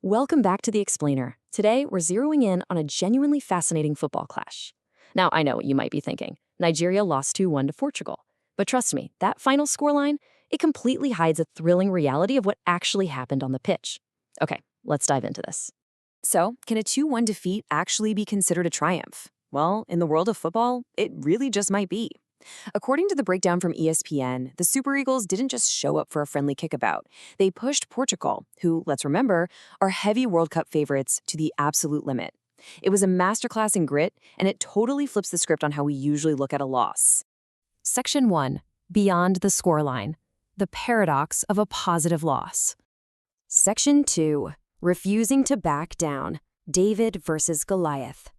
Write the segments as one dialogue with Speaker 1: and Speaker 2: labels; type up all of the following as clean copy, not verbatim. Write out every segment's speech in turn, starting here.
Speaker 1: Welcome back to The Explainer. Today, we're zeroing in on a genuinely fascinating football clash. Now, I know what you might be thinking. Nigeria lost 2-1 to Portugal. But trust me, that final scoreline, it completely hides a thrilling reality of what actually happened on the pitch. Okay, let's dive into this.
Speaker 2: So, can a 2-1 defeat actually be considered a triumph? Well, in the world of football, it really just might be. According to the breakdown from ESPN, the Super Eagles didn't just show up for a friendly kickabout. They pushed Portugal, who, let's remember, are heavy World Cup favorites, to the absolute limit. It was a masterclass in grit, and it totally flips the script on how we usually look at a loss. Section 1. Beyond the scoreline. The paradox of a positive loss. Section 2. Refusing to back down. David versus Goliath.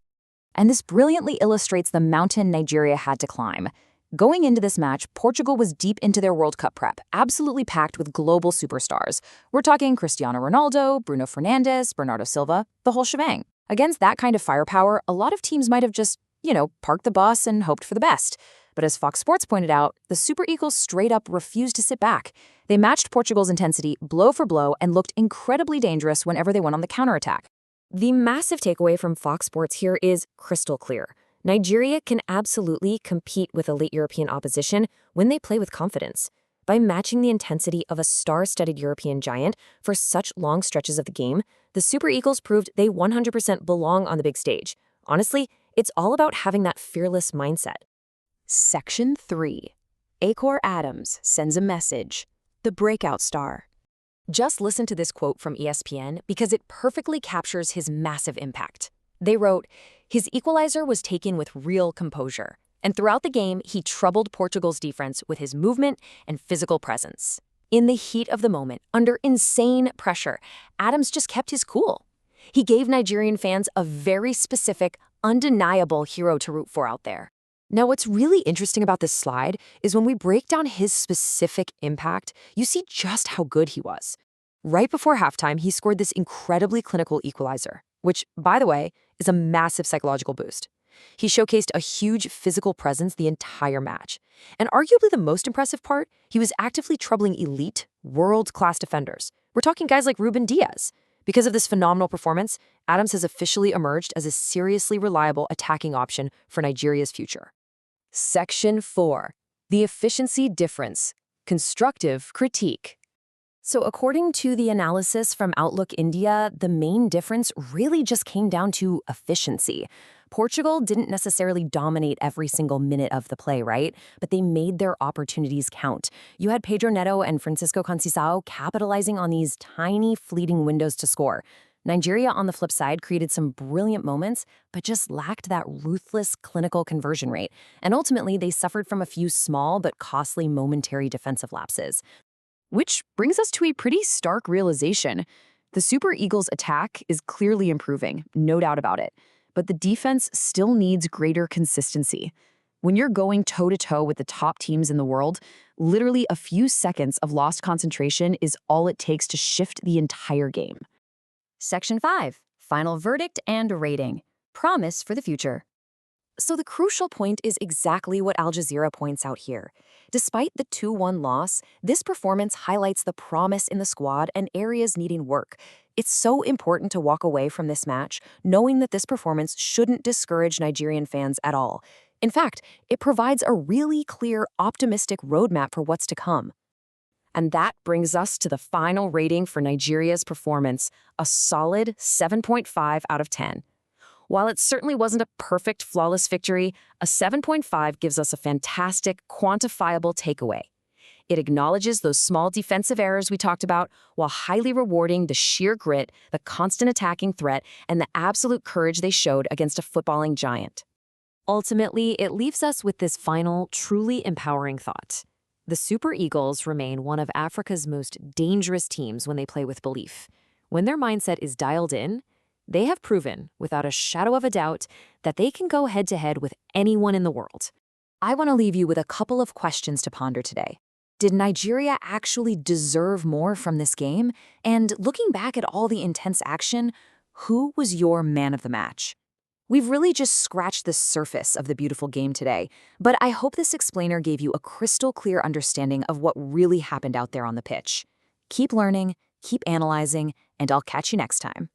Speaker 2: And this brilliantly illustrates the mountain Nigeria had to climb. Going into this match, Portugal was deep into their World Cup prep, absolutely packed with global superstars. We're talking Cristiano Ronaldo, Bruno Fernandes, Bernardo Silva, the whole shebang. Against that kind of firepower, a lot of teams might have just, parked the bus and hoped for the best. But as Fox Sports pointed out, the Super Eagles straight up refused to sit back. They matched Portugal's intensity blow for blow and looked incredibly dangerous whenever they went on the counterattack. The massive takeaway from Fox Sports here is crystal clear. Nigeria can absolutely compete with elite European opposition when they play with confidence. By matching the intensity of a star-studded European giant for such long stretches of the game, the Super Eagles proved they 100% belong on the big stage. Honestly, it's all about having that fearless mindset. Section 3. Akor Adams sends a message. The breakout star. Just listen to this quote from ESPN because it perfectly captures his massive impact. They wrote, "His equalizer was taken with real composure, and throughout the game, he troubled Portugal's defense with his movement and physical presence. In the heat of the moment, under insane pressure, Adams just kept his cool. He gave Nigerian fans a very specific, undeniable hero to root for out there." Now, what's really interesting about this slide is when we break down his specific impact, you see just how good he was. Right before halftime, he scored this incredibly clinical equalizer, which, by the way, is a massive psychological boost. He showcased a huge physical presence the entire match. And arguably the most impressive part, he was actively troubling elite, world-class defenders. We're talking guys like Ruben Diaz. Because of this phenomenal performance, Adams has officially emerged as a seriously reliable attacking option for Nigeria's future. Section 4. The efficiency difference. Constructive critique. So according to the analysis from Outlook India, the main difference really just came down to efficiency. Portugal didn't necessarily dominate every single minute of the play, right? But they made their opportunities count. You had Pedro Neto and Francisco Conceição capitalizing on these tiny, fleeting windows to score. Nigeria, on the flip side, created some brilliant moments, but just lacked that ruthless clinical conversion rate. And ultimately, they suffered from a few small but costly momentary defensive lapses. Which brings us to a pretty stark realization. The Super Eagles' attack is clearly improving, no doubt about it. But the defense still needs greater consistency. When you're going toe-to-toe with the top teams in the world, literally a few seconds of lost concentration is all it takes to shift the entire game. Section 5. Final verdict and rating. Promise for the future. So the crucial point is exactly what Al Jazeera points out here. Despite the 2-1 loss, this performance highlights the promise in the squad and areas needing work. It's so important to walk away from this match knowing that this performance shouldn't discourage Nigerian fans at all. In fact, it provides a really clear, optimistic roadmap for what's to come. And that brings us to the final rating for Nigeria's performance, a solid 7.5 out of 10. While it certainly wasn't a perfect, flawless victory, a 7.5 gives us a fantastic, quantifiable takeaway. It acknowledges those small defensive errors we talked about while highly rewarding the sheer grit, the constant attacking threat, and the absolute courage they showed against a footballing giant. Ultimately, it leaves us with this final, truly empowering thought. The Super Eagles remain one of Africa's most dangerous teams when they play with belief. When their mindset is dialed in, they have proven, without a shadow of a doubt, that they can go head-to-head with anyone in the world. I want to leave you with a couple of questions to ponder today. Did Nigeria actually deserve more from this game? And looking back at all the intense action, who was your man of the match? We've really just scratched the surface of the beautiful game today, but I hope this explainer gave you a crystal clear understanding of what really happened out there on the pitch. Keep learning, keep analyzing, and I'll catch you next time.